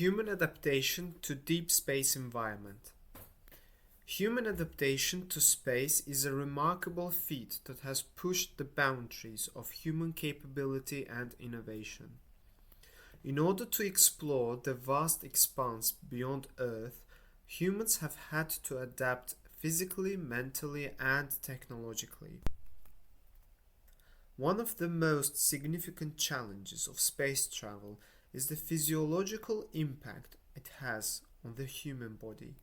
Human adaptation to deep space environment. Human adaptation to space is a remarkable feat that has pushed the boundaries of human capability and innovation. In order to explore the vast expanse beyond Earth, humans have had to adapt physically, mentally, and technologically. One of the most significant challenges of space travel is the physiological impact it has on the human body.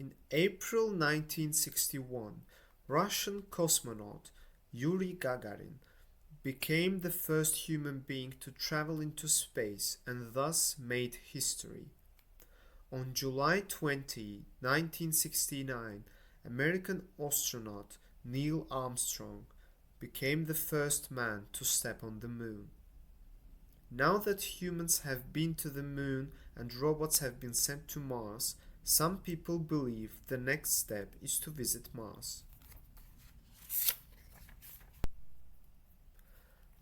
In April 1961, Russian cosmonaut Yuri Gagarin became the first human being to travel into space and thus made history. On July 20, 1969, American astronaut Neil Armstrong became the first man to step on the moon. Now that humans have been to the moon and robots have been sent to Mars, some people believe the next step is to visit Mars.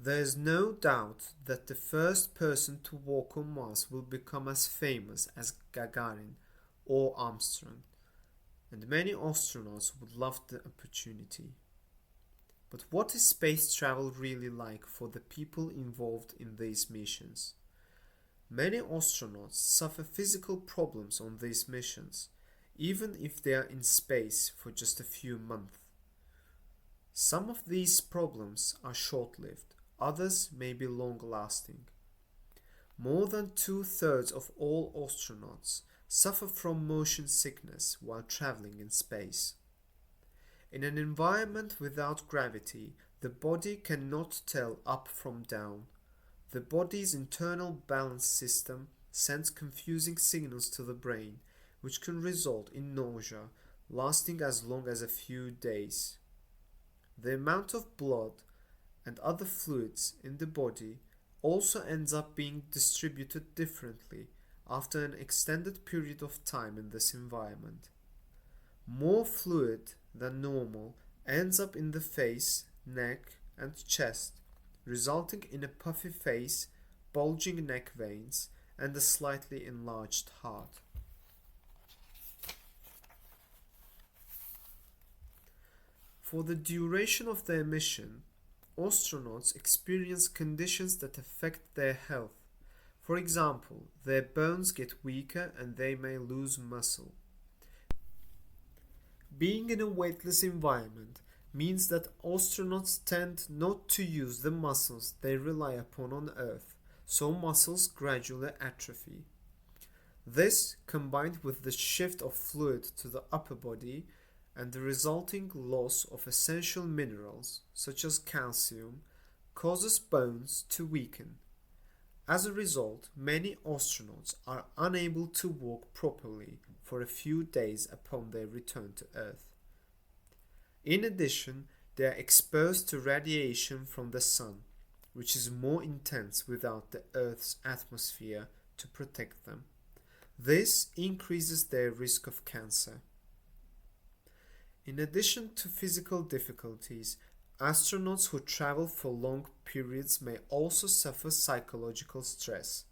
There is no doubt that the first person to walk on Mars will become as famous as Gagarin or Armstrong, and many astronauts would love the opportunity. But what is space travel really like for the people involved in these missions? Many astronauts suffer physical problems on these missions, even if they are in space for just a few months. Some of these problems are short-lived, others may be long-lasting. More than 2/3 of all astronauts suffer from motion sickness while traveling in space. In an environment without gravity, the body cannot tell up from down. The body's internal balance system sends confusing signals to the brain, which can result in nausea lasting as long as a few days. The amount of blood and other fluids in the body also ends up being distributed differently after an extended period of time in this environment. More fluid than normal ends up in the face, neck, and chest, resulting in a puffy face, bulging neck veins, and a slightly enlarged heart. For the duration of their mission, astronauts experience conditions that affect their health. For example, their bones get weaker and they may lose muscle. Being in a weightless environment means that astronauts tend not to use the muscles they rely upon on Earth, so muscles gradually atrophy. This, combined with the shift of fluid to the upper body and the resulting loss of essential minerals such as calcium, causes bones to weaken. As a result, many astronauts are unable to walk properly for a few days upon their return to Earth. In addition, they are exposed to radiation from the sun, which is more intense without the Earth's atmosphere to protect them. This increases their risk of cancer. In addition to physical difficulties, astronauts who travel for long periods may also suffer psychological stress.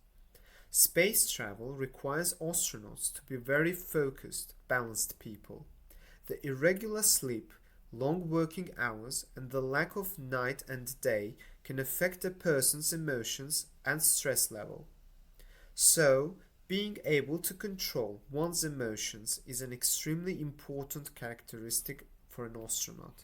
Space travel requires astronauts to be very focused, balanced people. The irregular sleep, long working hours, and the lack of night and day can affect a person's emotions and stress level. So, being able to control one's emotions is an extremely important characteristic for an astronaut.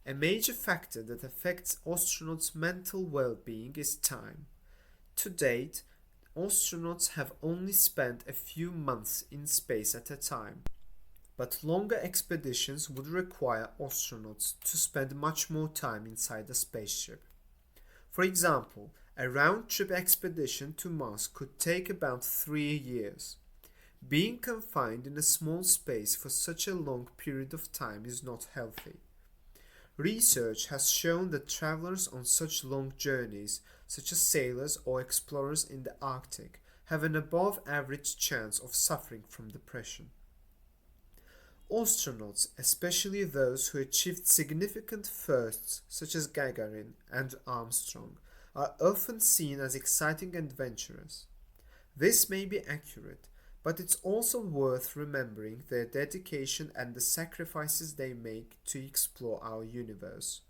A major factor that affects astronauts' mental well-being is time. To date, astronauts have only spent a few months in space at a time, but longer expeditions would require astronauts to spend much more time inside a spaceship. For example, a round-trip expedition to Mars could take about 3 years. Being confined in a small space for such a long period of time is not healthy. Research has shown that travelers on such long journeys, such as sailors or explorers in the Arctic, have an above-average chance of suffering from depression. Astronauts, especially those who achieved significant firsts such as Gagarin and Armstrong, are often seen as exciting and adventurous. This may be accurate, but it's also worth remembering their dedication and the sacrifices they make to explore our universe.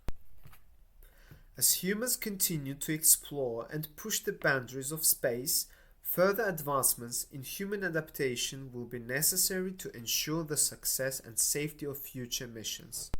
As humans continue to explore and push the boundaries of space, further advancements in human adaptation will be necessary to ensure the success and safety of future missions.